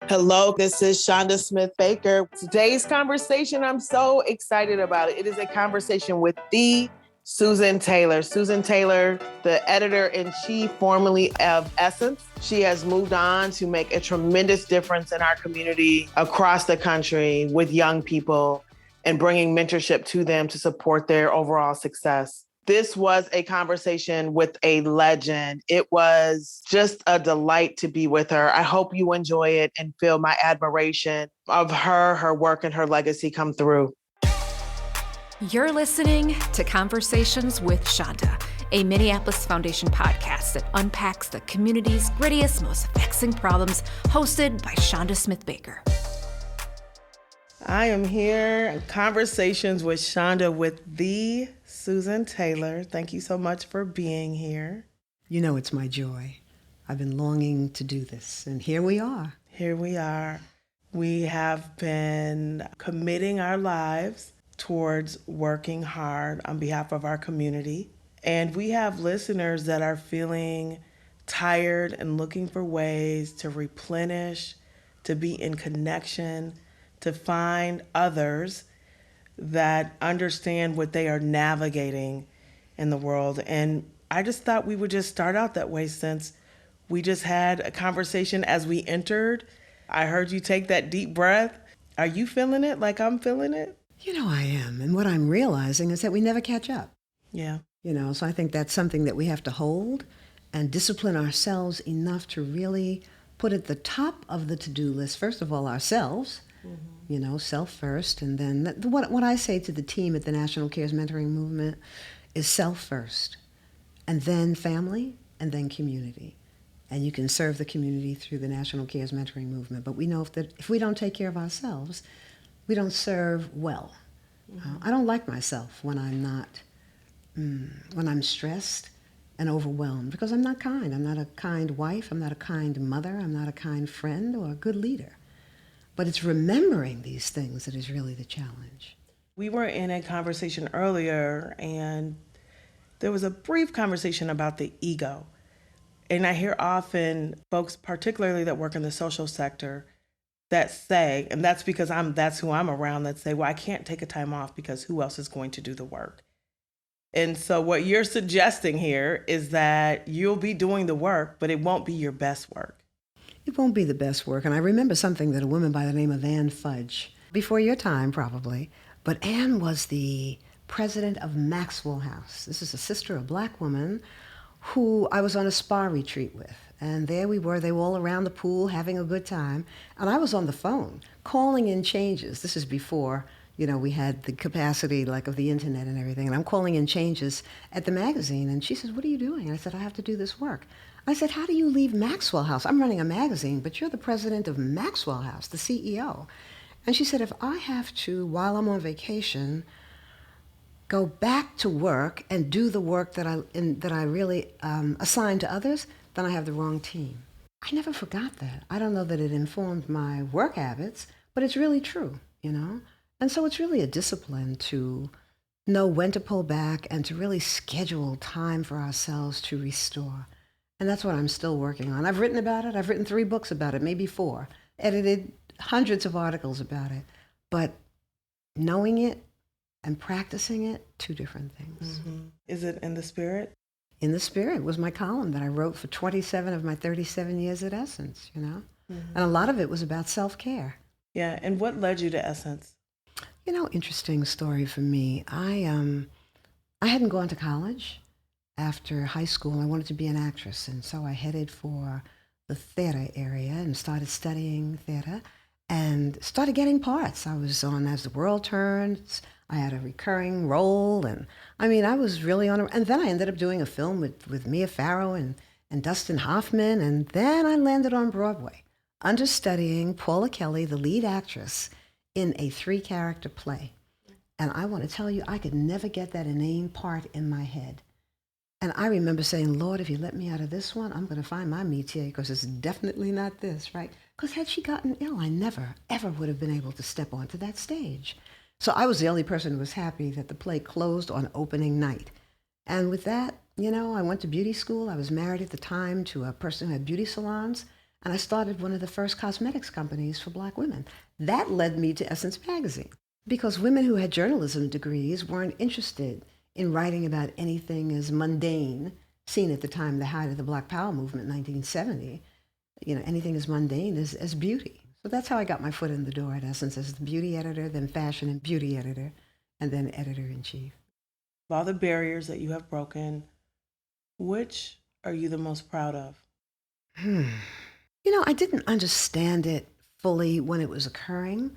Hello, this is Chanda Smith-Baker. Today's conversation, I'm so excited about it. It is a conversation with the Susan Taylor. Susan Taylor, the editor-in-chief formerly of Essence. She has moved on to make a tremendous difference in our community across the country with young people and bringing mentorship to them to support their overall success. This was a conversation with a legend. It was just a delight to be with her. I hope you enjoy it and feel my admiration of her work, and her legacy come through. You're listening to Conversations with Chanda, a Minneapolis Foundation podcast that unpacks the community's grittiest, most vexing problems, hosted by Chanda Smith-Baker. I am here in Conversations with Chanda with the Susan Taylor. Thank you so much for being here. You know it's my joy. I've been longing to do this, and here we are. Here we are. We have been committing our lives towards working hard on behalf of our community. And we have listeners that are feeling tired and looking for ways to replenish, to be in connection, to find others that understand what they are navigating in the world. And I just thought we would just start out that way, since we just had a conversation as we entered. I heard you take that deep breath. Are you feeling it like I'm feeling it? You know I am. And what I'm realizing is that we never catch up. Yeah. So I think that's something that we have to hold and discipline ourselves enough to really put at the top of the to-do list, first of all, ourselves, self first. And then what I say to the team at the National Cares Mentoring Movement is self first, and then family, and then community. And you can serve the community through the National Cares Mentoring Movement. But we know if we don't take care of ourselves, we don't serve well. I don't like myself when I'm not, when I'm stressed and overwhelmed, because I'm not kind. I'm not a kind wife. I'm not a kind mother. I'm not a kind friend or a good leader. But it's remembering these things that is really the challenge. We were in a conversation earlier, and there was a brief conversation about the ego. And I hear often folks, particularly that work in the social sector, that say, and that's because that's who I'm around, that say, well, I can't take a time off because who else is going to do the work? And so what you're suggesting here is that you'll be doing the work, but it won't be your best work. It won't be the best work. And I remember something that a woman by the name of Ann Fudge, before your time probably, but Ann was the president of Maxwell House. This is a sister, a black woman, who I was on a spa retreat with. And there we were, they were all around the pool having a good time. And I was on the phone calling in changes. This is before, we had the capacity like of the internet and everything. And I'm calling in changes at the magazine. And she says, what are you doing? And I said, I have to do this work. I said, how do you leave Maxwell House? I'm running a magazine, but you're the president of Maxwell House, the CEO. And she said, if I have to, while I'm on vacation, go back to work and do the work that I really assign to others, then I have the wrong team. I never forgot that. I don't know that it informed my work habits, but it's really true, And so it's really a discipline to know when to pull back and to really schedule time for ourselves to restore. And that's what I'm still working on. I've written about it. I've written 3 books about it, maybe 4, edited hundreds of articles about it. But knowing it and practicing it, 2 different things. Is it in the spirit? In the Spirit was my column that I wrote for 27 of my 37 years at Essence, And a lot of it was about self-care. Yeah, and what led you to Essence? Interesting story for me. I hadn't gone to college after high school. I wanted to be an actress, and so I headed for the theater area and started studying theater and started getting parts. I was on As the World Turns. I had a recurring role, and I was really on and then I ended up doing a film with Mia Farrow and Dustin Hoffman, and then I landed on Broadway, understudying Paula Kelly, the lead actress, in a 3-character play. And I want to tell you, I could never get that inane part in my head. And I remember saying, Lord, if you let me out of this one, I'm going to find my métier, because it's definitely not this, right? Because had she gotten ill, I never, ever would have been able to step onto that stage. So I was the only person who was happy that the play closed on opening night. And with that, I went to beauty school. I was married at the time to a person who had beauty salons. and I started one of the first cosmetics companies for Black women. That led me to Essence Magazine, because women who had journalism degrees weren't interested in writing about anything as mundane, seen at the time, the height of the Black Power movement, 1970, anything as mundane as beauty. So that's how I got my foot in the door at Essence, as the beauty editor, then fashion and beauty editor, and then editor-in-chief. Of all the barriers that you have broken, which are you the most proud of? I didn't understand it fully when it was occurring,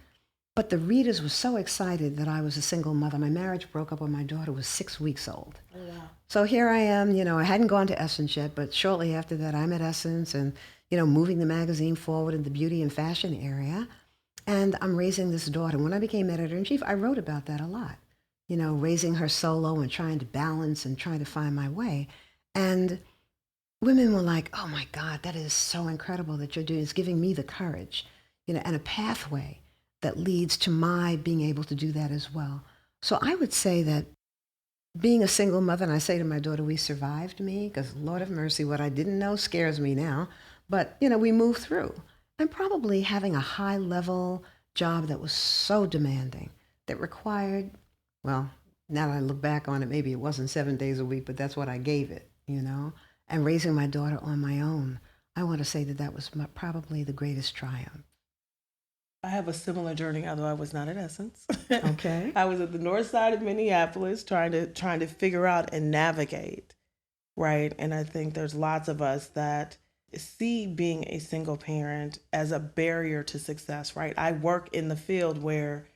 but the readers were so excited that I was a single mother. My marriage broke up when my daughter was 6 weeks old. Oh, wow. So here I am, I hadn't gone to Essence yet, but shortly after that, I'm at Essence and, moving the magazine forward in the beauty and fashion area. And I'm raising this daughter. When I became editor-in-chief, I wrote about that a lot, raising her solo and trying to balance and trying to find my way. And women were like, oh my God, that is so incredible that you're doing. It's giving me the courage, and a pathway that leads to my being able to do that as well. So I would say that being a single mother, and I say to my daughter, we survived me, because Lord have mercy, what I didn't know scares me now. But, we moved through. And probably having a high-level job that was so demanding, that required, well, now that I look back on it, maybe it wasn't 7 days a week, but that's what I gave it, And raising my daughter on my own, I want to say that was probably the greatest triumph. I have a similar journey, although I was not at Essence. Okay. I was at the north side of Minneapolis trying to figure out and navigate, right? And I think there's lots of us that see being a single parent as a barrier to success, right? I work in the field where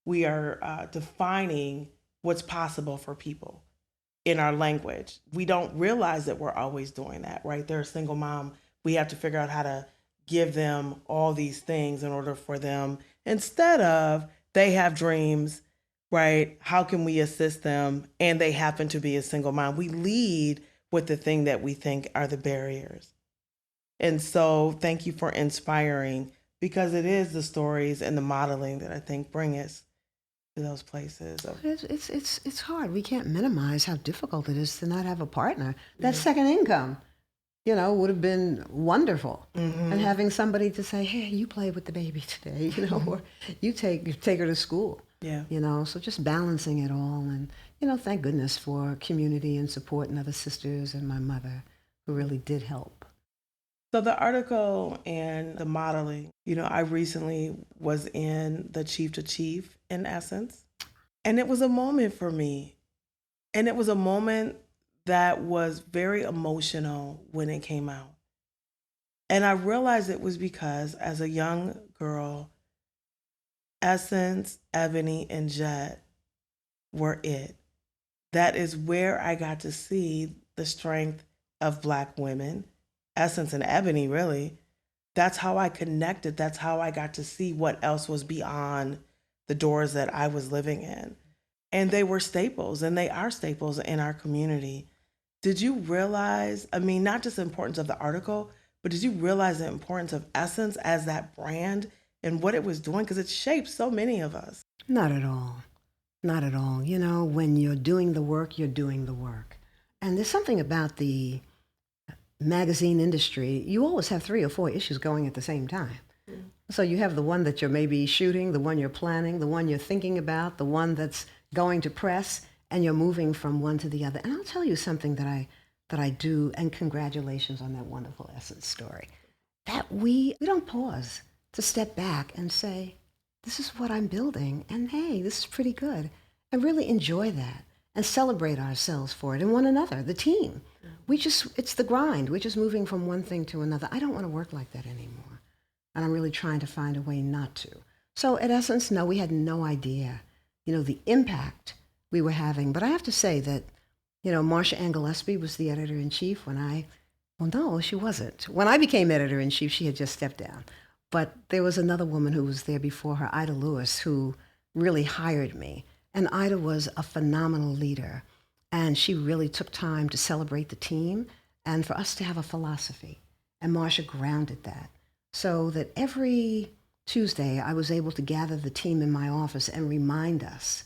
we are defining what's possible for people in our language. We don't realize that we're always doing that, right? They're a single mom. We have to figure out how to give them all these things in order for them, instead of they have dreams, right? How can we assist them? And they happen to be a single mom. We lead with the thing that we think are the barriers. And so thank you for inspiring, because it is the stories and the modeling that I think bring us to those places. It's hard. We can't minimize how difficult it is to not have a partner. That second income, would have been wonderful. Mm-hmm. And having somebody to say, hey, you play with the baby today, or you take her to school. Yeah. So just balancing it all. And, thank goodness for community and support and other sisters and my mother who really did help. So the article and the modeling, I recently was in the Chief to Chief in Essence, and it was a moment for me. And it was a moment that was very emotional when it came out. And I realized it was because as a young girl, Essence, Ebony, and Jet were it. That is where I got to see the strength of Black women. Essence and Ebony, really. That's how I connected. That's how I got to see what else was beyond the doors that I was living in. And they were staples, and they are staples in our community. Did you realize, not just the importance of the article, but did you realize the importance of Essence as that brand and what it was doing? Because it shaped so many of us. Not at all. Not at all. When you're doing the work, you're doing the work. And there's something about the magazine industry. You always have 3 or 4 issues going at the same time. Mm. So you have the one that you're maybe shooting, the one you're planning, the one you're thinking about, the one that's going to press, and you're moving from one to the other. And I'll tell you something that I do, and congratulations on that wonderful Essence story, that we don't pause to step back and say, this is what I'm building, and hey, this is pretty good. And really enjoy that and celebrate ourselves for it and one another, the team. It's the grind. We're just moving from one thing to another. I don't want to work like that anymore. And I'm really trying to find a way not to. So at Essence, no, we had no idea, the impact we were having. But I have to say that, Marsha Ann Gillespie was the editor-in-chief well, no, she wasn't. When I became editor-in-chief, she had just stepped down. But there was another woman who was there before her, Ida Lewis, who really hired me. And Ida was a phenomenal leader. And she really took time to celebrate the team and for us to have a philosophy. And Marsha grounded that. So that every Tuesday, I was able to gather the team in my office and remind us,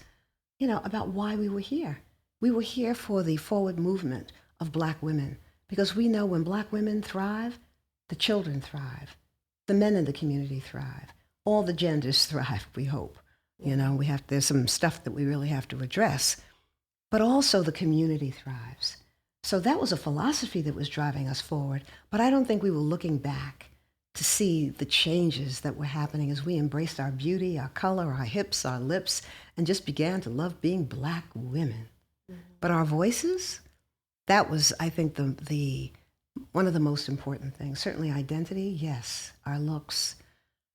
about why we were here. We were here for the forward movement of Black women, because we know when Black women thrive, the children thrive. The men in the community thrive. All the genders thrive, we hope. You know, there's some stuff that we really have to address, but also the community thrives. So that was a philosophy that was driving us forward, but I don't think we were looking back to see the changes that were happening as we embraced our beauty, our color, our hips, our lips, and just began to love being Black women. But our voices, that was, I think, the one of the most important things. Certainly identity, yes. Our looks,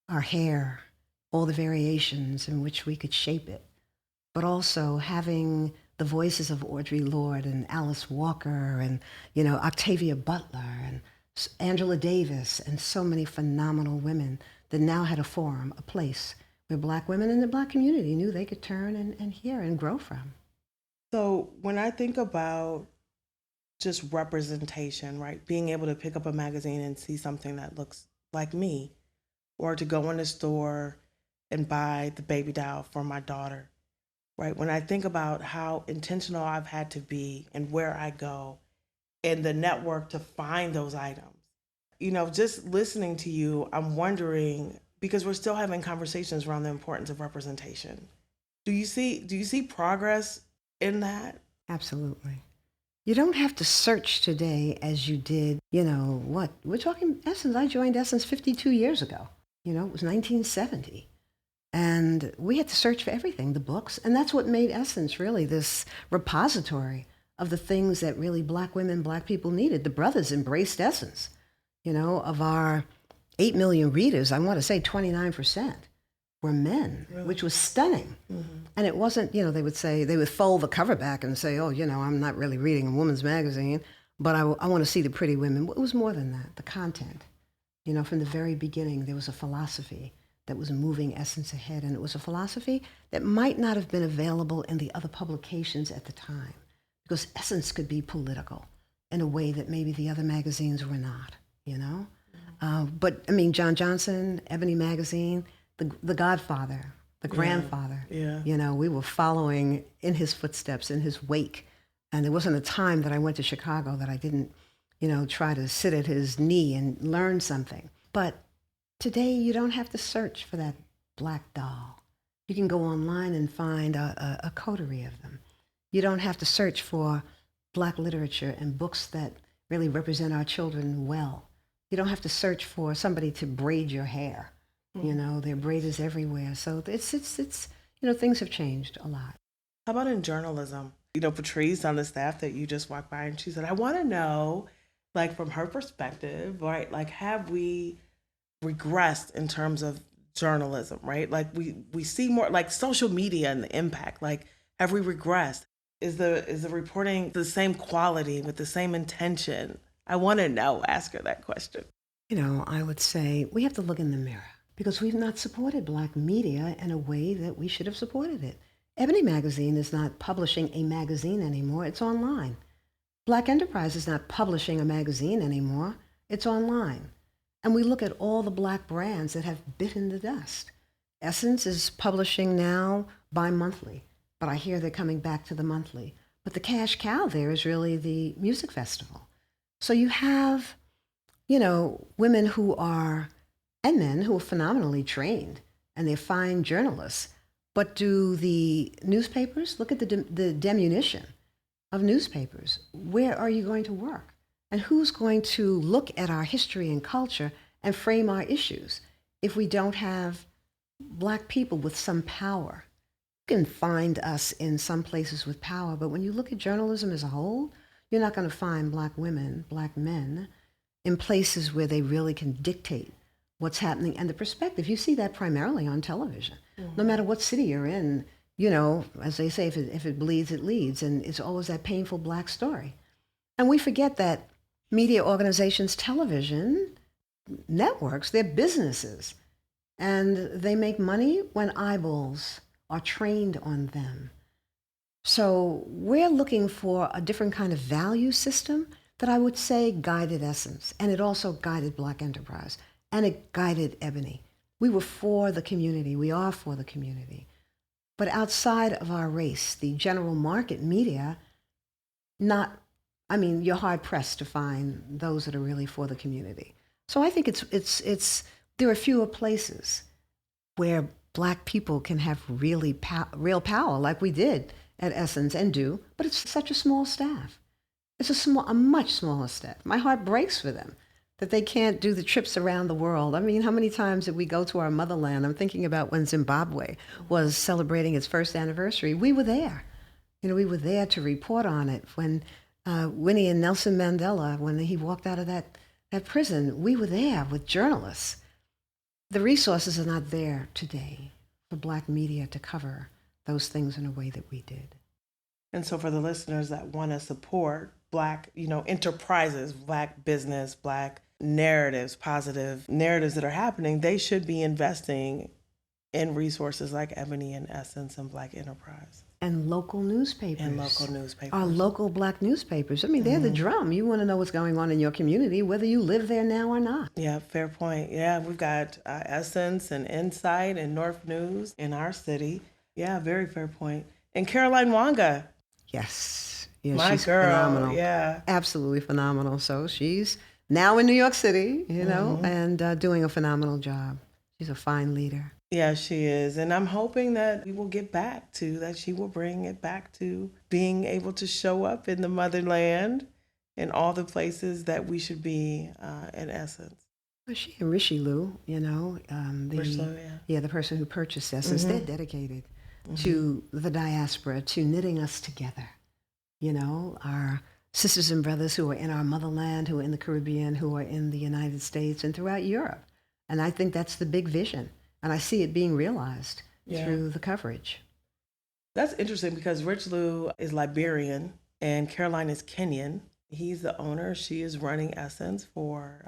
our hair, all the variations in which we could shape it. But also having the voices of Audre Lorde and Alice Walker and, you know, Octavia Butler and Angela Davis and so many phenomenal women that now had a forum, a place where Black women in the Black community knew they could turn and hear and grow from. So when I think about just representation, right? Being able to pick up a magazine and see something that looks like me, or to go in the store and buy the baby doll for my daughter, right? When I think about how intentional I've had to be and where I go and the network to find those items, you know, just listening to you, I'm wondering, because we're still having conversations around the importance of representation. Do you see progress in that? Absolutely. You don't have to search today as you did, you know, what? We're talking Essence. I joined Essence 52 years ago. You know, it was 1970. And we had to search for everything, the books. And that's what made Essence really this repository of the things that really Black women, Black people needed. The brothers embraced Essence. You know, of our 8 million readers, I want to say 29% were men, really? Which was stunning. Mm-hmm. And it wasn't, you know, they would fold the cover back and say, oh, you know, I'm not really reading a woman's magazine, but I want to see the pretty women. It was more than that, the content. You know, from the very beginning, there was a philosophy that was moving Essence ahead, and it was a philosophy that might not have been available in the other publications at the time, because Essence could be political in a way that maybe the other magazines were not, you know? But, I mean, John Johnson, Ebony Magazine, the godfather, the grandfather, you know, we were following in his footsteps, in his wake. And there wasn't a time that I went to Chicago that I didn't, you know, try to sit at his knee and learn something. But today you don't have to search for that Black doll. You can go online and find a coterie of them. You don't have to search for Black literature and books that really represent our children well. You don't have to search for somebody to braid your hair. You know, there are braiders everywhere. So it's you know, things have changed a lot. How about in journalism? You know, Patrice on the staff that you just walked by, and she said, I want to know, like, from her perspective, right? Like, have we regressed in terms of journalism, right? Like, we see more, like, social media and the impact. Like, have we regressed? Is the reporting the same quality with the same intention? I want to know. Ask her that question. You know, I would say we have to look in the mirror, because we've not supported Black media in a way that we should have supported it. Ebony Magazine is not publishing a magazine anymore. It's online. Black Enterprise is not publishing a magazine anymore. It's online. And we look at all the Black brands that have bitten the dust. Essence is publishing now bi-monthly, but I hear they're coming back to the monthly. But the cash cow there is really the music festival. So you have, you know, women who are, and men who are phenomenally trained, and they're fine journalists. But do the newspapers, look at the diminution of newspapers. Where are you going to work? And who's going to look at our history and culture and frame our issues if we don't have Black people with some power? You can find us in some places with power, but when you look at journalism as a whole, you're not going to find Black women, Black men in places where they really can dictate what's happening and the perspective. You see that primarily on television. Mm-hmm. No matter what city you're in, you know, as they say, if it bleeds, it leads. And it's always that painful Black story. And we forget that media organizations, television networks, they're businesses. And they make money when eyeballs are trained on them. So we're looking for a different kind of value system that I would say guided Essence. And it also guided Black Enterprise. And it guided Ebony. We were for the community. We are for the community. But outside of our race, the general market media, you're hard pressed to find those that are really for the community. So I think it's there are fewer places where Black people can have real power like we did at Essence and do, but it's such a small staff. It's a much smaller staff. My heart breaks for them that they can't do the trips around the world. I mean, how many times did we go to our motherland? I'm thinking about when Zimbabwe was celebrating its first anniversary. We were there. We were there to report on it. When Winnie and Nelson Mandela, when he walked out of that prison, we were there with journalists. The resources are not there today for Black media to cover those things in a way that we did. And so for the listeners that want to support Black, enterprises, Black business, Black narratives, positive narratives that are happening, they should be investing in resources like Ebony and Essence and Black Enterprise. And local newspapers. Our local Black newspapers. I mean, they're the drum. You want to know what's going on in your community, whether you live there now or not. Yeah, fair point. Yeah, we've got Essence and Insight and North News in our city. Yeah, very fair point. And Caroline Wanga. Yes. Yeah, My she's girl. phenomenal. Yeah. Absolutely phenomenal. So she's now in New York City, and doing a phenomenal job. She's a fine leader. Yeah, she is. And I'm hoping that we will get back to that. She will bring it back to being able to show up in the motherland in all the places that we should be in Essence. Well, she and Rishi Lu, the person who purchased Essence, they're dedicated to the diaspora, to knitting us together. Our sisters and brothers who are in our motherland, who are in the Caribbean, who are in the United States and throughout Europe. And I think that's the big vision. And I see it being realized through the coverage. That's interesting because Rich Lu is Liberian and Caroline is Kenyan. He's the owner. She is running Essence for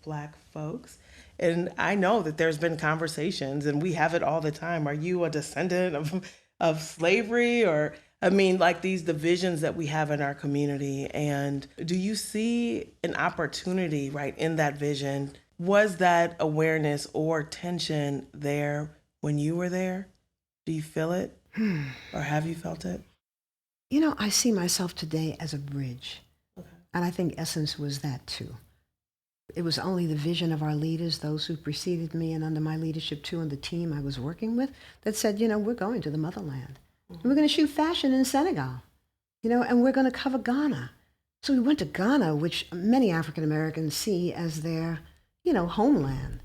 Black folks. And I know that there's been conversations, and we have it all the time. Are you a descendant of slavery? Or, like these divisions that we have in our community. And do you see an opportunity, right, in that vision? Was that awareness or tension there when you were there? Do you feel it? Or have you felt it? I see myself today as a bridge. Okay. And I think Essence was that too. It was only the vision of our leaders, those who preceded me and under my leadership too, and the team I was working with, that said, we're going to the motherland. And we're going to shoot fashion in Senegal, and we're going to cover Ghana. So we went to Ghana, which many African Americans see as their homeland,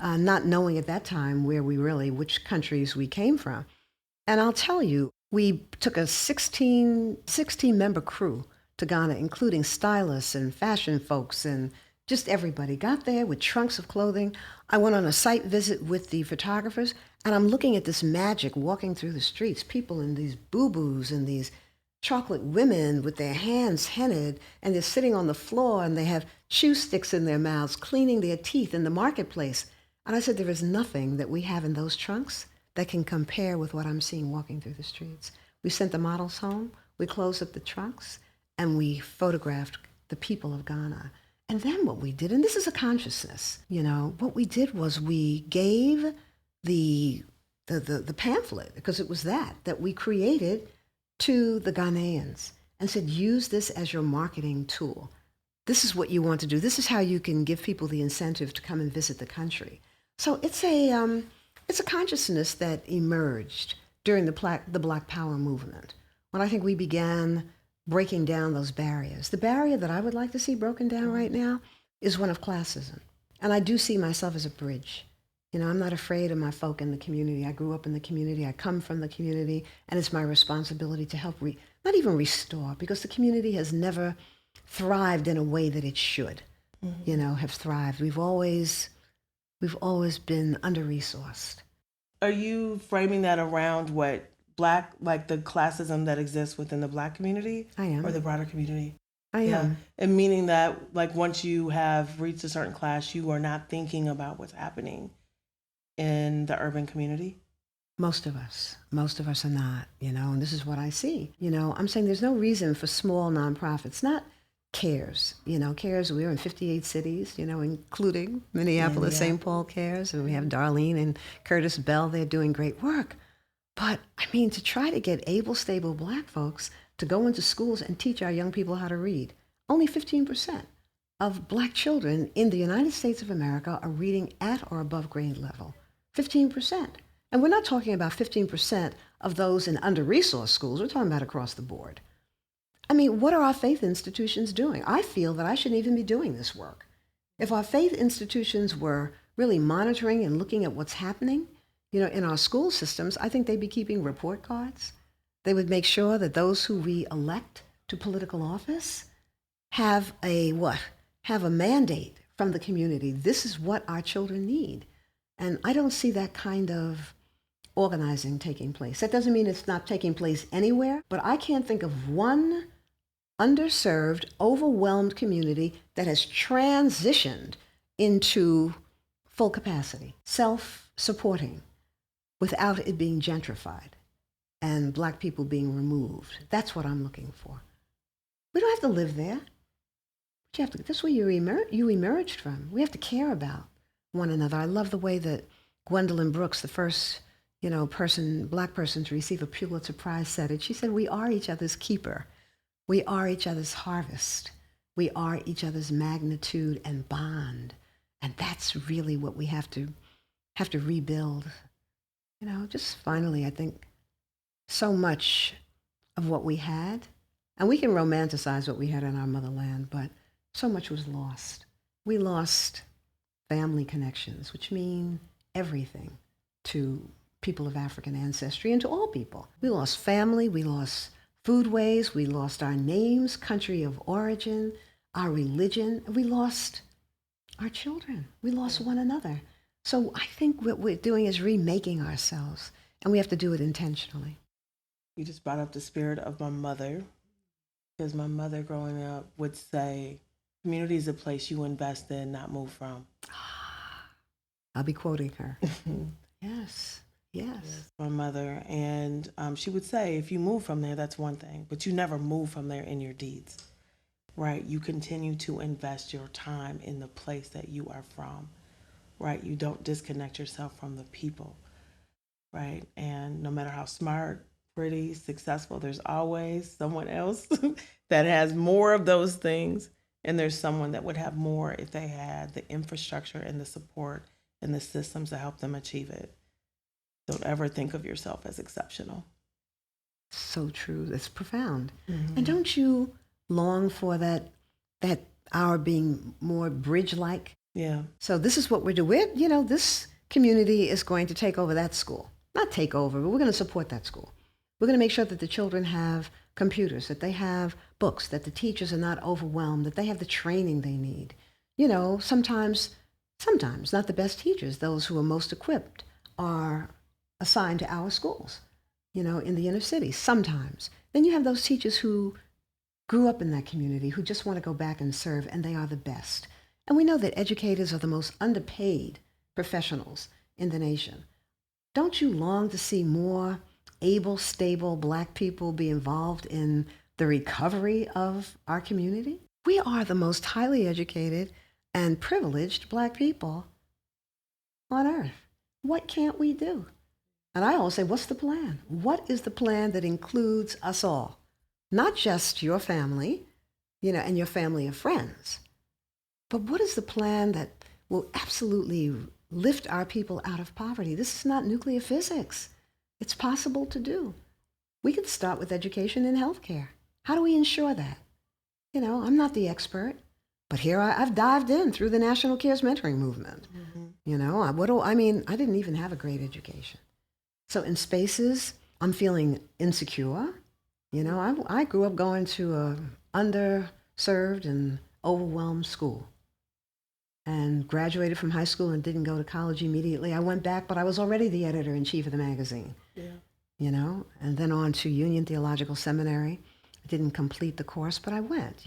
not knowing at that time which countries we came from. And I'll tell you, we took a 16-member crew to Ghana, including stylists and fashion folks and just everybody. Got there with trunks of clothing. I went on a site visit with the photographers, and I'm looking at this magic walking through the streets, people in these boo-boos and these chocolate women with their hands hennaed, and they're sitting on the floor and they have chew sticks in their mouths, cleaning their teeth in the marketplace. And I said, there is nothing that we have in those trunks that can compare with what I'm seeing walking through the streets. We sent the models home, we closed up the trunks, and we photographed the people of Ghana. And then what we did, and this is a consciousness, what we did was we gave the pamphlet, because it was that we created, to the Ghanaians and said, use this as your marketing tool. This is what you want to do. This is how you can give people the incentive to come and visit the country. So it's a consciousness that emerged during the Black Power movement, when I think we began breaking down those barriers. The barrier that I would like to see broken down right now is one of classism. And I do see myself as a bridge. I'm not afraid of my folk in the community. I grew up in the community. I come from the community. And it's my responsibility to help, not even restore, because the community has never thrived in a way that it should, have thrived. We've always been under-resourced. Are you framing that around what Black, like the classism that exists within the Black community? I am. Or the broader community? I am. And meaning that, like, once you have reached a certain class, you are not thinking about what's happening in the urban community? Most of us are not, and this is what I see. I'm saying there's no reason for small nonprofits, not CARES. CARES, we're in 58 cities, including Minneapolis, St. Paul CARES, and we have Darlene and Curtis Bell, they're doing great work. But, to try to get able, stable Black folks to go into schools and teach our young people how to read, only 15%. of black children in the United States of America are reading at or above grade level. 15%. And we're not talking about 15% of those in under-resourced schools. We're talking about across the board. I mean, what are our faith institutions doing? I feel that I shouldn't even be doing this work. If our faith institutions were really monitoring and looking at what's happening, in our school systems, I think they'd be keeping report cards. They would make sure that those who we elect to political office have a what? Have a mandate from the community. This is what our children need. And I don't see that kind of organizing taking place. That doesn't mean it's not taking place anywhere, but I can't think of one underserved, overwhelmed community that has transitioned into full capacity, self-supporting, without it being gentrified and black people being removed. That's what I'm looking for. We don't have to live there. But that's where you emerged from. We have to care about one another. I love the way that Gwendolyn Brooks, the first black person to receive a Pulitzer Prize, said it. She said, "We are each other's keeper. We are each other's harvest. We are each other's magnitude and bond." And that's really what we have to rebuild. Just finally, I think so much of what we had, and we can romanticize what we had in our motherland, but so much was lost. We lost family connections, which mean everything to people of African ancestry and to all people. We lost family, we lost foodways, we lost our names, country of origin, our religion, we lost our children, we lost one another. So I think what we're doing is remaking ourselves, and we have to do it intentionally. You just brought up the spirit of my mother, because my mother growing up would say, community is a place you invest in, not move from. I'll be quoting her. Yes. My mother, and she would say, if you move from there, that's one thing, but you never move from there in your deeds, right? You continue to invest your time in the place that you are from, right? You don't disconnect yourself from the people, right? And no matter how smart, pretty, successful, there's always someone else that has more of those things, and there's someone that would have more if they had the infrastructure and the support and the systems to help them achieve it. Don't ever think of yourself as exceptional. So true. That's profound. Mm-hmm. And don't you long for that our being more bridge-like? Yeah. So this is what we're doing. This community is going to take over that school. Not take over, but we're going to support that school. We're going to make sure that the children have computers, that they have books, that the teachers are not overwhelmed, that they have the training they need. Sometimes not the best teachers, those who are most equipped, are assigned to our schools, in the inner city, sometimes. Then you have those teachers who grew up in that community, who just want to go back and serve, and they are the best. And we know that educators are the most underpaid professionals in the nation. Don't you long to see more able, stable black people be involved in the recovery of our community? We are the most highly educated and privileged black people on earth. What can't we do? And I always say, what's the plan? What is the plan that includes us all? Not just your family, and your family of friends, but what is the plan that will absolutely lift our people out of poverty? This is not nuclear physics. It's possible to do. We could start with education and healthcare. How do we ensure that? I'm not the expert, but here I've dived in through the National Cares Mentoring Movement. Mm-hmm. I didn't even have a great education. So in spaces, I'm feeling insecure. I grew up going to a underserved and overwhelmed school and graduated from high school and didn't go to college immediately. I went back, but I was already the editor-in-chief of the magazine. Yeah. And then on to Union Theological Seminary. I didn't complete the course, but I went,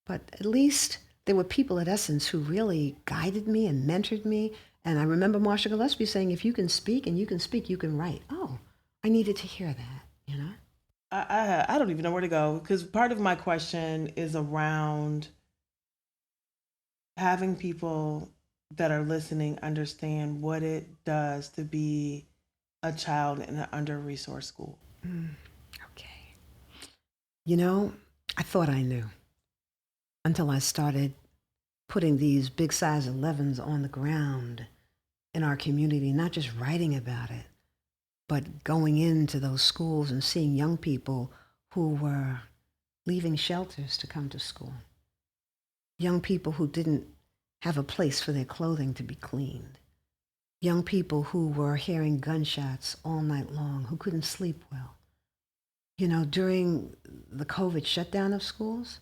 But at least there were people at Essence who really guided me and mentored me. And I remember Marsha Gillespie saying, if you can speak and you can speak, you can write. Oh, I needed to hear that, I don't even know where to go, because part of my question is around having people that are listening understand what it does to be a child in an under-resourced school. Okay. I thought I knew. until I started putting these big size 11s on the ground in our community, not just writing about it, but going into those schools and seeing young people who were leaving shelters to come to school. Young people who didn't have a place for their clothing to be cleaned. Young people who were hearing gunshots all night long, who couldn't sleep well. You know, during the COVID shutdown of schools,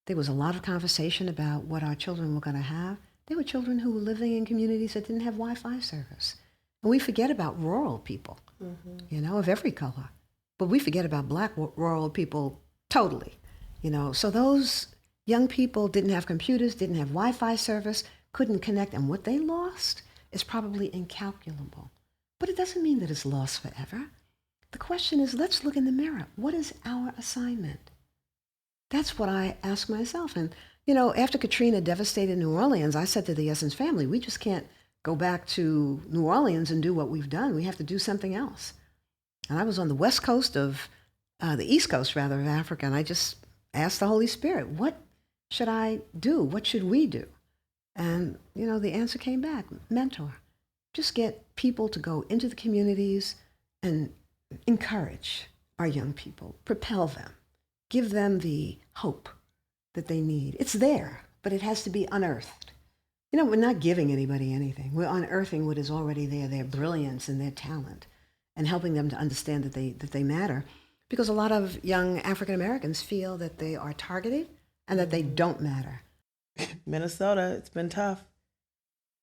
there was a lot of conversation about what our children were going to have. There were children who were living in communities that didn't have Wi-Fi service. And we forget about rural people, you know, of every color. But we forget about Black rural people totally, you know. So those young people didn't have computers, didn't have Wi-Fi service, couldn't connect. And what they lost is probably incalculable. But it doesn't mean that it's lost forever. The question is, let's look in the mirror. What is our assignment? That's what I ask myself. And, you know, after Katrina devastated New Orleans, I said to the Essence family, we just can't go back to New Orleans and do what we've done. We have to do something else. And I was on the west coast of, the east coast rather, of Africa, and I just asked the Holy Spirit, what should I do? What should we do? And, you know, the answer came back, mentor. Just get people to go into the communities and encourage our young people, propel them, give them the hope that they need. It's there, but it has to be unearthed. You know, we're not giving anybody anything. We're unearthing what is already there, their brilliance and their talent, and helping them to understand that they matter. Because a lot of young African Americans feel that they are targeted and that they don't matter. Minnesota, it's been tough.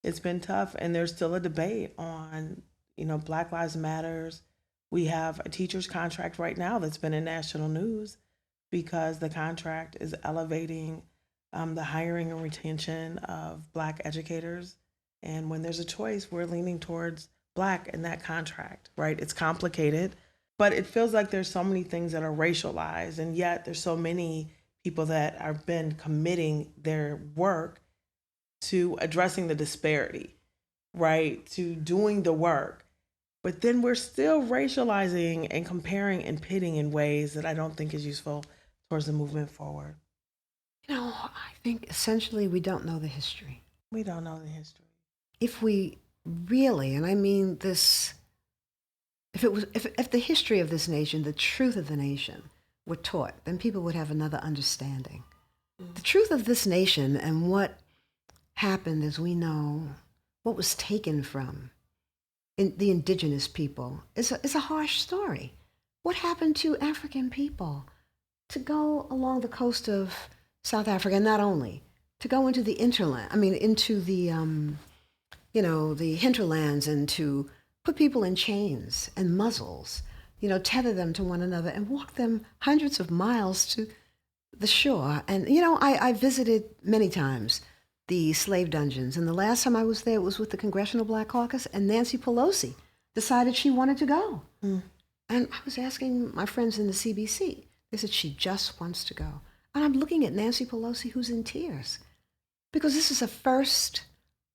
It's been tough, and there's still a debate on, you know, Black Lives Matters. We have a teacher's contract right now that's been in national news because the contract is elevating the hiring and retention of Black educators. And when there's a choice, we're leaning towards Black in that contract, right? It's complicated, but it feels like there's so many things that are racialized, and yet there's so many people that have been committing their work to addressing the disparity, right? To doing the work. But then we're still racializing and comparing and pitting in ways that I don't think is useful towards the movement forward. You know, I think essentially we don't know the history. We don't know the history. If we really, and I mean this, if the history of this nation, the truth of the nation were taught, then people would have another understanding. The truth of this nation and what happened, as we know, what was taken from the indigenous people is a harsh story. What happened to African people to go along the coast of South Africa, and not only to go into the into the the hinterlands, and to put people in chains and muzzles, you know, tether them to one another and walk them hundreds of miles to the shore. And, you know, I visited many times the slave dungeons. And the last time I was there, it was with the Congressional Black Caucus, and Nancy Pelosi decided she wanted to go. And I was asking my friends in the CBC. They said she just wants to go. And I'm looking at Nancy Pelosi, who's in tears, because this is a first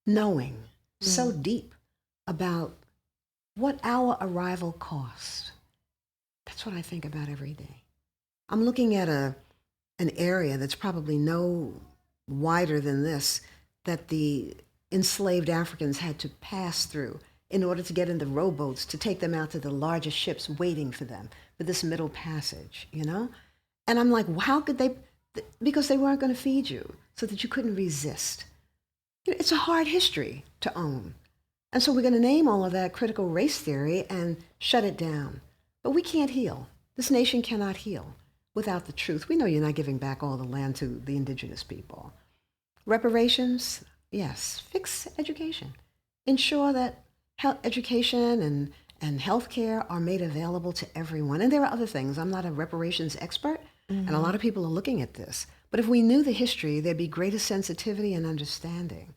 knowing so deep about what our arrival cost. That's what I think about every day. I'm looking at an area that's probably no wider than this, that the enslaved Africans had to pass through in order to get in the rowboats to take them out to the largest ships waiting for them, for this middle passage, you know? And I'm like, how could they? Because they weren't going to feed you, so that you couldn't resist. You know, it's a hard history to own. And so we're going to name all of that critical race theory and shut it down. But we can't heal. This nation cannot heal without the truth. We know you're not giving back all the land to the indigenous people. Reparations, yes. Fix education. Ensure that health education and health care are made available to everyone. And there are other things. I'm not a reparations expert, and a lot of people are looking at this. But if we knew the history, there'd be greater sensitivity and understanding.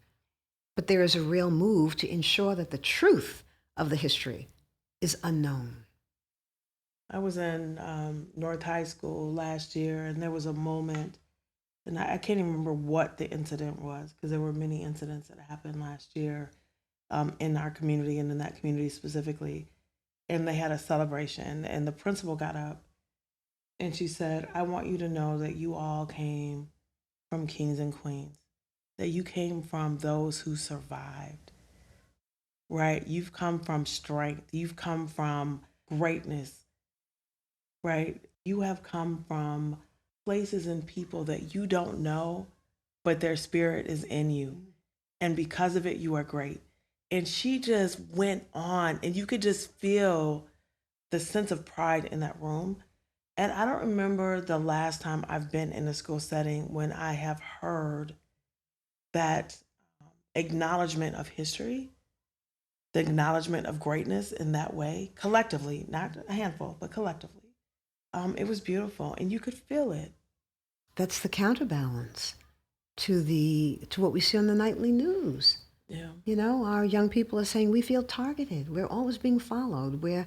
But there is a real move to ensure that the truth of the history is unknown. I was in North High School last year, and there was a moment, and I can't even remember what the incident was, because there were many incidents that happened last year in our community and in that community specifically. And they had a celebration, and the principal got up and she said, "I want you to know that you all came from kings and queens, that you came from those who survived, right? You've come from strength. You've come from greatness, right? You have come from places and people that you don't know, but their spirit is in you. And because of it, you are great. And she just went on, and you could just feel the sense of pride in that room. And I don't remember the last time I've been in a school setting when I have heard that acknowledgement of history, the acknowledgement of greatness in that way, collectively, not a handful, but collectively. It was beautiful, and you could feel it. That's the counterbalance to what we see on the nightly news. Yeah. You know, our young people are saying we feel targeted. We're always being followed. We're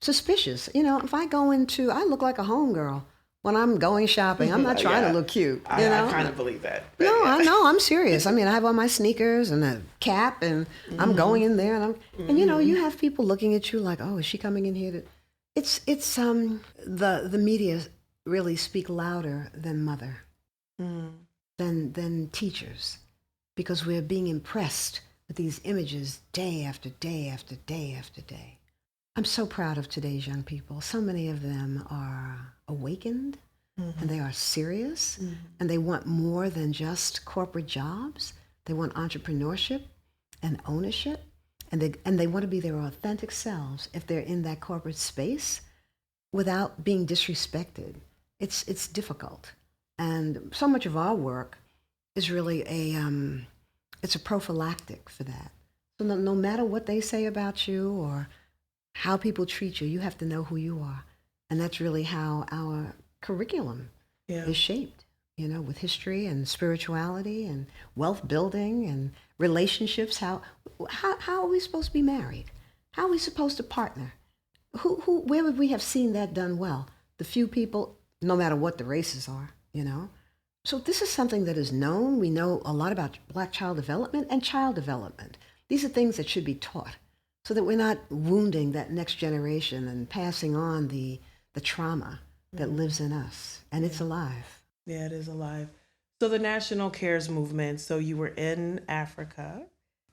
suspicious. You know, if I look like a homegirl when I'm going shopping. I'm not trying to look cute. I kind of believe that. No, I know. I'm serious. I mean, I have on my sneakers and a cap, and I'm going in there, and you know, you have people looking at you like, oh, is she coming in here to? It's the media really speak louder than mother, than teachers, because we're being impressed with these images day after day after day after day. I'm so proud of today's young people. So many of them are awakened, and they are serious, and they want more than just corporate jobs. They want entrepreneurship and ownership, and they want to be their authentic selves if they're in that corporate space without being disrespected. It's difficult. And so much of our work is really it's a prophylactic for that. So no matter what they say about you or how people treat you, you have to know who you are. And that's really how our curriculum is shaped, you know, with history and spirituality and wealth building and relationships. How are we supposed to be married? How are we supposed to partner? Where would we have seen that done well? The few people, no matter what the races are, you know? So this is something that is known. We know a lot about Black child development and child development. These are things that should be taught so that we're not wounding that next generation and passing on the trauma that lives in us. And it's alive. Yeah, it is alive. So the National Cares Movement, so you were in Africa.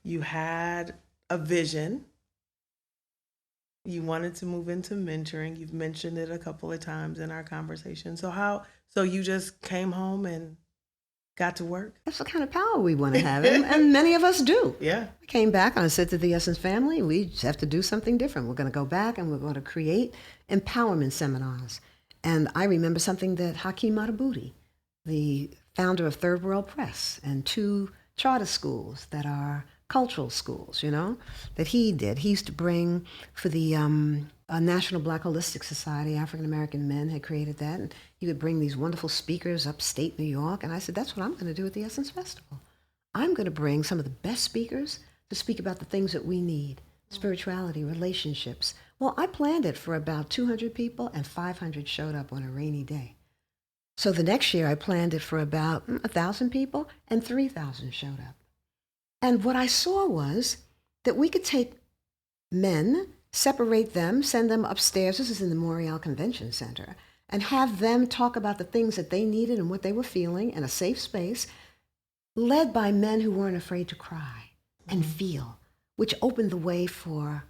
You had a vision. You wanted to move into mentoring. You've mentioned it a couple of times in our conversation. So you just came home and got to work? That's the kind of power we want to have, and many of us do. Yeah. I came back and I said to the Essence family, we just have to do something different. We're going to go back and we're going to create empowerment seminars. And I remember something that Hakeem Matabuti, the founder of Third World Press, and 2 charter schools that are cultural schools, you know, that he did. He used to bring for the National Black Holistic Society, African-American men had created that, and he would bring these wonderful speakers upstate New York, and I said, that's what I'm going to do at the Essence Festival. I'm going to bring some of the best speakers to speak about the things that we need, spirituality, relationships. Well, I planned it for about 200 people, and 500 showed up on a rainy day. So the next year, I planned it for about 1,000 people, and 3,000 showed up. And what I saw was that we could take men, separate them, send them upstairs, this is in the Montreal Convention Center, and have them talk about the things that they needed and what they were feeling in a safe space, led by men who weren't afraid to cry and feel, which opened the way for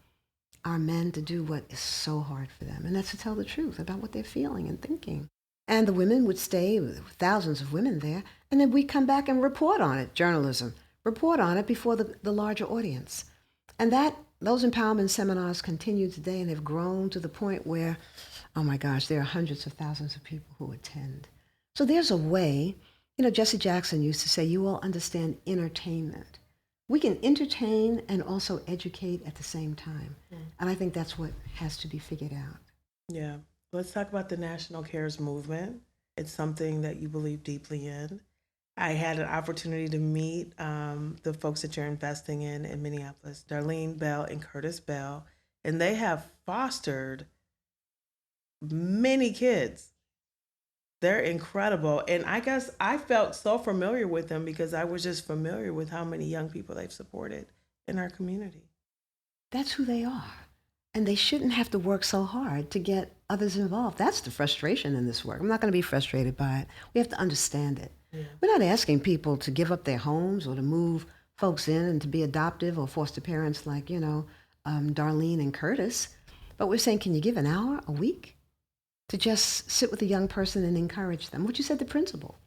our men to do what is so hard for them, and that's to tell the truth about what they're feeling and thinking. And the women would stay, with thousands of women there, and then we'd come back and report on it, journalism, report on it before the larger audience. And those empowerment seminars continue today and have grown to the point where, oh my gosh, there are hundreds of thousands of people who attend. So there's a way, you know, Jesse Jackson used to say, you all understand entertainment. We can entertain and also educate at the same time. And I think that's what has to be figured out. Yeah. Let's talk about the National Cares Movement. It's something that you believe deeply in. I had an opportunity to meet the folks that you're investing in Minneapolis, Darlene Bell and Curtis Bell, and they have fostered many kids. They're incredible. And I guess I felt so familiar with them because I was just familiar with how many young people they've supported in our community. That's who they are. And they shouldn't have to work so hard to get others involved. That's the frustration in this work. I'm not going to be frustrated by it. We have to understand it. We're not asking people to give up their homes or to move folks in and to be adoptive or foster parents like, Darlene and Curtis. But we're saying, can you give an hour a week to just sit with a young person and encourage them? What you said the principal,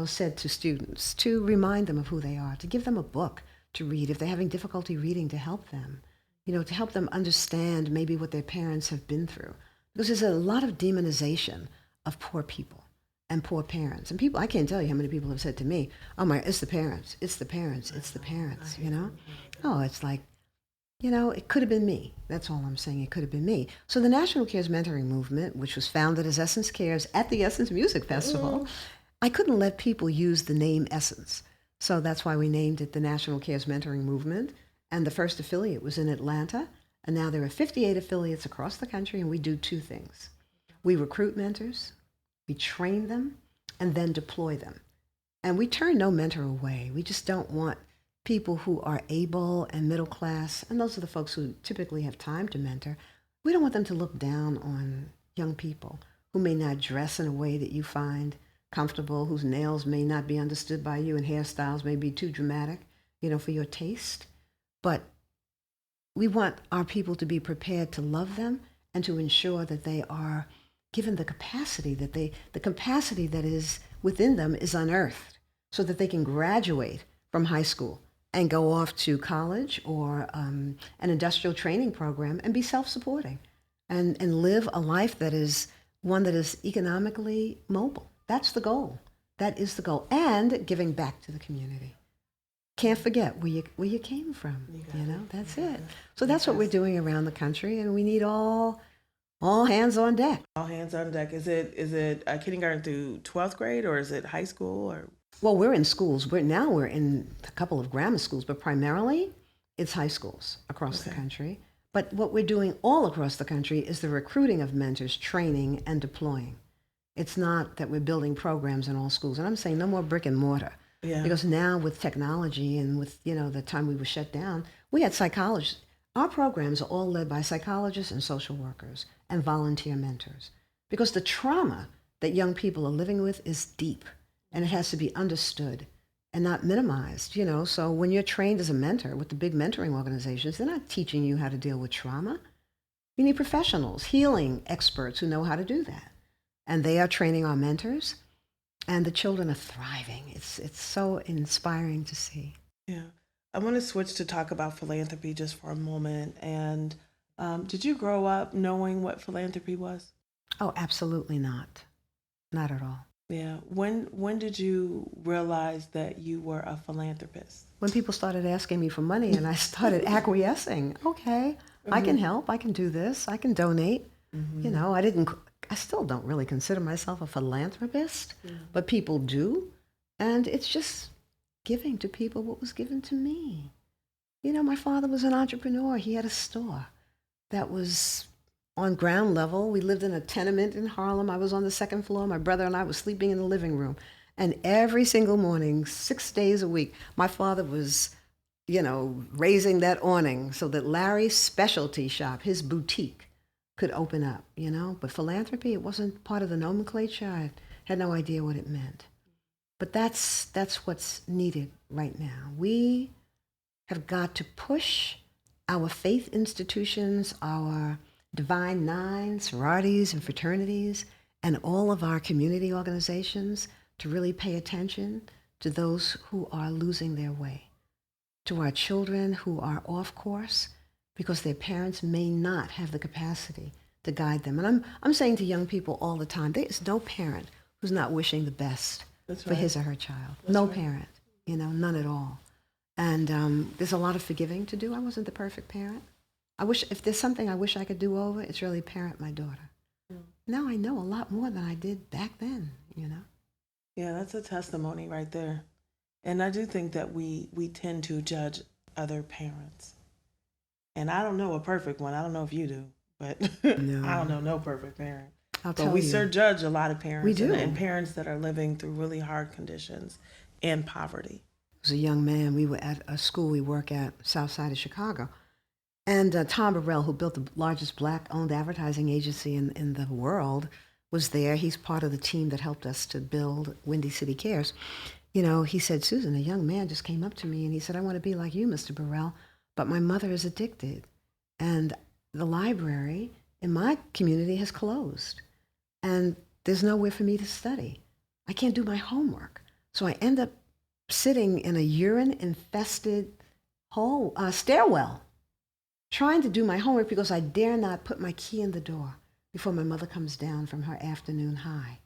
said to students, to remind them of who they are, to give them a book to read if they're having difficulty reading, to help them, to help them understand maybe what their parents have been through. Because there's a lot of demonization of poor people and poor parents. And people, I can't tell you how many people have said to me, oh my, it's the parents, it's the parents, it's the parents, Oh, it's like, it could have been me. That's all I'm saying. It could have been me. So the National Cares Mentoring Movement, which was founded as Essence Cares at the Essence Music Festival, I couldn't let people use the name Essence. So that's why we named it the National Cares Mentoring Movement. And the first affiliate was in Atlanta. And now there are 58 affiliates across the country, and we do two things. We recruit mentors, we train them, and then deploy them. And we turn no mentor away. We just don't want people who are able and middle class, and those are the folks who typically have time to mentor. We don't want them to look down on young people who may not dress in a way that you find comfortable, whose nails may not be understood by you and hairstyles may be too dramatic, for your taste. But we want our people to be prepared to love them and to ensure that they are given the capacity the capacity that is within them is unearthed so that they can graduate from high school and go off to college or an industrial training program and be self-supporting and live a life that is one that is economically mobile. That's the goal. That is the goal. And giving back to the community. Can't forget where you came from. That's it. So that's what we're doing around the country, and we need all hands on deck. All hands on deck. Is it kindergarten through 12th grade, or is it high school, or? Well, we're in schools. We're in a couple of grammar schools, but primarily it's high schools across the country. But what we're doing all across the country is the recruiting of mentors, training, and deploying. It's not that we're building programs in all schools. And I'm saying no more brick and mortar. Yeah. Because now with technology and with, the time we were shut down, we had psychologists. Our programs are all led by psychologists and social workers and volunteer mentors. Because the trauma that young people are living with is deep, and it has to be understood and not minimized, So when you're trained as a mentor with the big mentoring organizations, they're not teaching you how to deal with trauma. You need professionals, healing experts who know how to do that. And they are training our mentors, and the children are thriving. It's so inspiring to see. Yeah. I want to switch to talk about philanthropy just for a moment. And did you grow up knowing what philanthropy was? Oh, absolutely not. Not at all. Yeah. When did you realize that you were a philanthropist? When people started asking me for money and I started acquiescing. Okay, I can help. I can do this. I can donate. I still don't really consider myself a philanthropist, but people do. And it's just giving to people what was given to me. My father was an entrepreneur. He had a store that was on ground level. We lived in a tenement in Harlem. I was on the second floor. My brother and I were sleeping in the living room. And every single morning, 6 days a week, my father was, raising that awning so that Larry's specialty shop, his boutique, could open up, But philanthropy, it wasn't part of the nomenclature. I had no idea what it meant. But that's what's needed right now. We have got to push our faith institutions, our Divine Nine, sororities and fraternities, and all of our community organizations to really pay attention to those who are losing their way, to our children who are off course, because their parents may not have the capacity to guide them. And I'm saying to young people all the time, there is no parent who's not wishing the best for his or her child. No parent, none at all. And there's a lot of forgiving to do. I wasn't the perfect parent. If there's something I wish I could do over, it's really parent my daughter. Now I know a lot more than I did back then, Yeah, that's a testimony right there. And I do think that we tend to judge other parents. And I don't know a perfect one. I don't know if you do, but no. I don't know no perfect parent. But we sure judge a lot of parents. We do. And parents that are living through really hard conditions and poverty. As a young man, we were at a school we work at, south side of Chicago. And Tom Burrell, who built the largest Black-owned advertising agency in the world, was there. He's part of the team that helped us to build Windy City Cares. You know, he said, Susan, a young man just came up to me and he said, I want to be like you, Mr. Burrell, but my mother is addicted. And the library in my community has closed. And there's nowhere for me to study. I can't do my homework. So I end up sitting in a urine-infested stairwell, trying to do my homework because I dare not put my key in the door before my mother comes down from her afternoon high.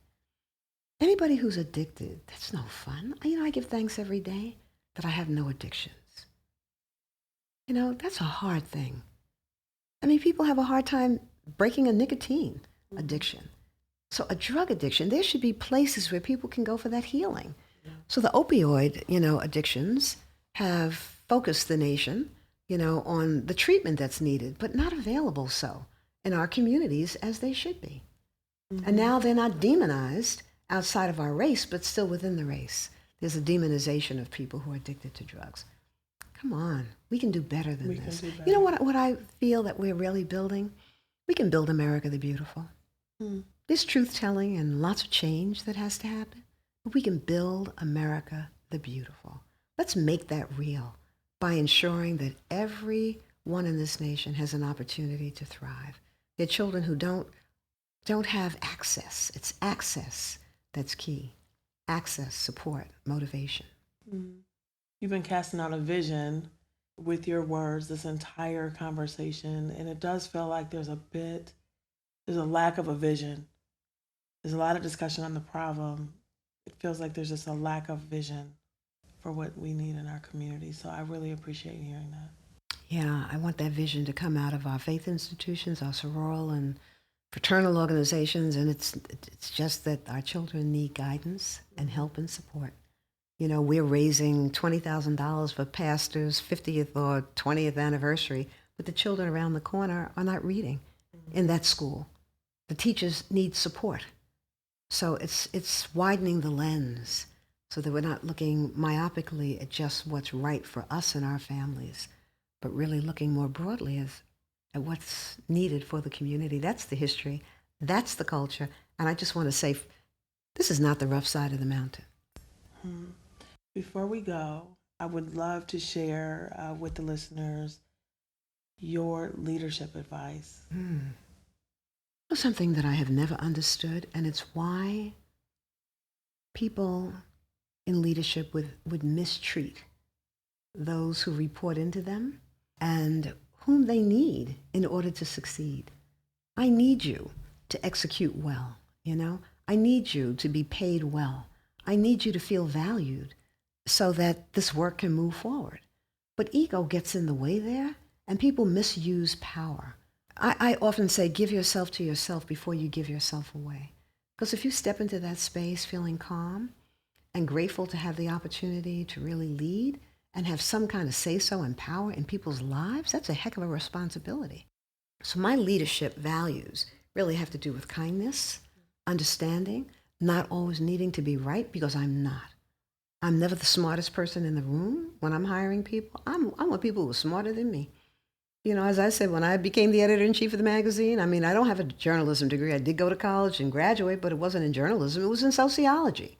Anybody who's addicted, that's no fun. You know, I give thanks every day that I have no addictions. You know, that's a hard thing. I mean, people have a hard time breaking a nicotine addiction. So a drug addiction, there should be places where people can go for that healing. So the opioid, addictions have focused the nation, on the treatment that's needed, but not available so in our communities as they should be. Mm-hmm. And now they're not demonized outside of our race, but still within the race. There's a demonization of people who are addicted to drugs. Come on, we can do better than this. Better. You know what I feel that we're really building? We can build America the Beautiful. There's truth-telling and lots of change that has to happen. But we can build America the Beautiful. Let's make that real by ensuring that everyone in this nation has an opportunity to thrive. There are children who don't have access. It's access that's key. Access, support, motivation. You've been casting out a vision with your words this entire conversation, and it does feel like there's a lack of a vision. There's a lot of discussion on the problem. It feels like there's just a lack of vision for what we need in our community. So I really appreciate hearing that. Yeah, I want that vision to come out of our faith institutions, our sororal and fraternal organizations, and it's just that our children need guidance and help and support. We're raising $20,000 for pastors' 50th or 20th anniversary, but the children around the corner are not reading in that school. The teachers need support. So it's widening the lens so that we're not looking myopically at just what's right for us and our families, but really looking more broadly at what's needed for the community. That's the history. That's the culture. And I just want to say, this is not the rough side of the mountain. Before we go, I would love to share with the listeners your leadership advice. Something that I have never understood, and it's why people in leadership would mistreat those who report into them and whom they need in order to succeed. I need you to execute well, I need you to be paid well. I need you to feel valued so that this work can move forward. But ego gets in the way there, and people misuse power. I often say, give yourself to yourself before you give yourself away. Because if you step into that space feeling calm and grateful to have the opportunity to really lead and have some kind of say-so and power in people's lives, that's a heck of a responsibility. So my leadership values really have to do with kindness, understanding, not always needing to be right, because I'm not. I'm never the smartest person in the room when I'm hiring people. I want people who are smarter than me. As I said, when I became the editor-in-chief of the magazine, I don't have a journalism degree. I did go to college and graduate, but it wasn't in journalism. It was in sociology.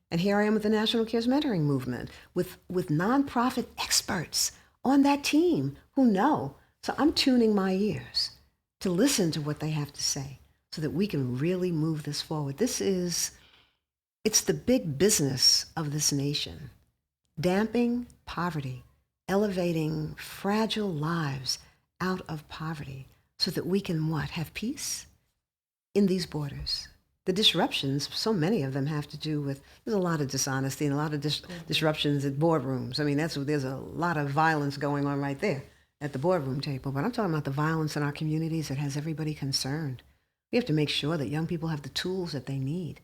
And here I am with the National Cares Mentoring Movement, with nonprofit experts on that team who know. So I'm tuning my ears to listen to what they have to say so that we can really move this forward. It's the big business of this nation. Damping poverty, elevating fragile lives out of poverty so that we can have peace in these borders. The disruptions, so many of them have to do with, there's a lot of dishonesty and a lot of disruptions at boardrooms. There's a lot of violence going on right there at the boardroom table, but I'm talking about the violence in our communities that has everybody concerned. We have to make sure that young people have the tools that they need,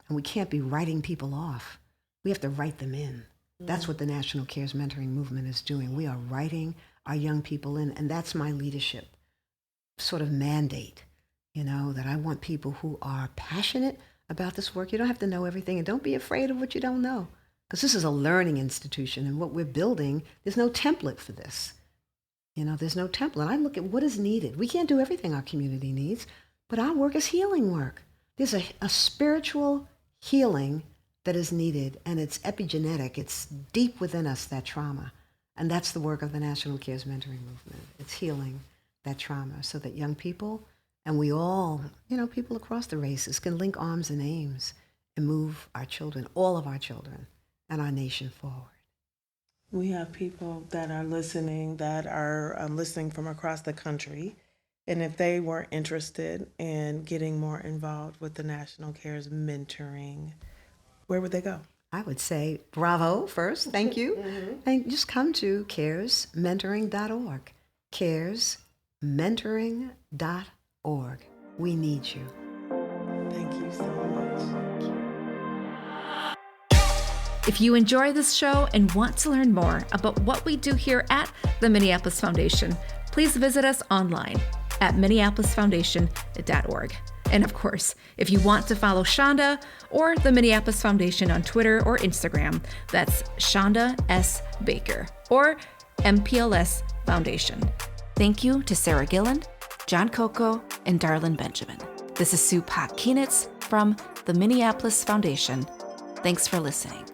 and we can't be writing people off. We have to write them in. That's what the National Cares Mentoring Movement is doing. We are writing our young people in, and that's my leadership sort of mandate, that I want people who are passionate about this work. You don't have to know everything, and don't be afraid of what you don't know, because this is a learning institution, and what we're building, there's no template for this. There's no template. I look at what is needed. We can't do everything our community needs, but our work is healing work. There's a spiritual healing that is needed, and it's epigenetic. It's deep within us, that trauma. And that's the work of the National Cares Mentoring Movement. It's healing that trauma so that young people, and we all, people across the races, can link arms and aims and move our children, all of our children, and our nation forward. We have people that are listening from across the country. And if they were interested in getting more involved with the National Cares Mentoring, where would they go? I would say bravo first, thank you. And just come to caresmentoring.org. Caresmentoring.org. We need you. Thank you so much. If you enjoy this show and want to learn more about what we do here at the Minneapolis Foundation, please visit us online at minneapolisfoundation.org. And of course, if you want to follow Chanda or the Minneapolis Foundation on Twitter or Instagram, that's Chanda S. Baker or MPLS Foundation. Thank you to Sarah Gilland, John Coco, and Darlene Benjamin. This is Sue Pak-Kienitz from the Minneapolis Foundation. Thanks for listening.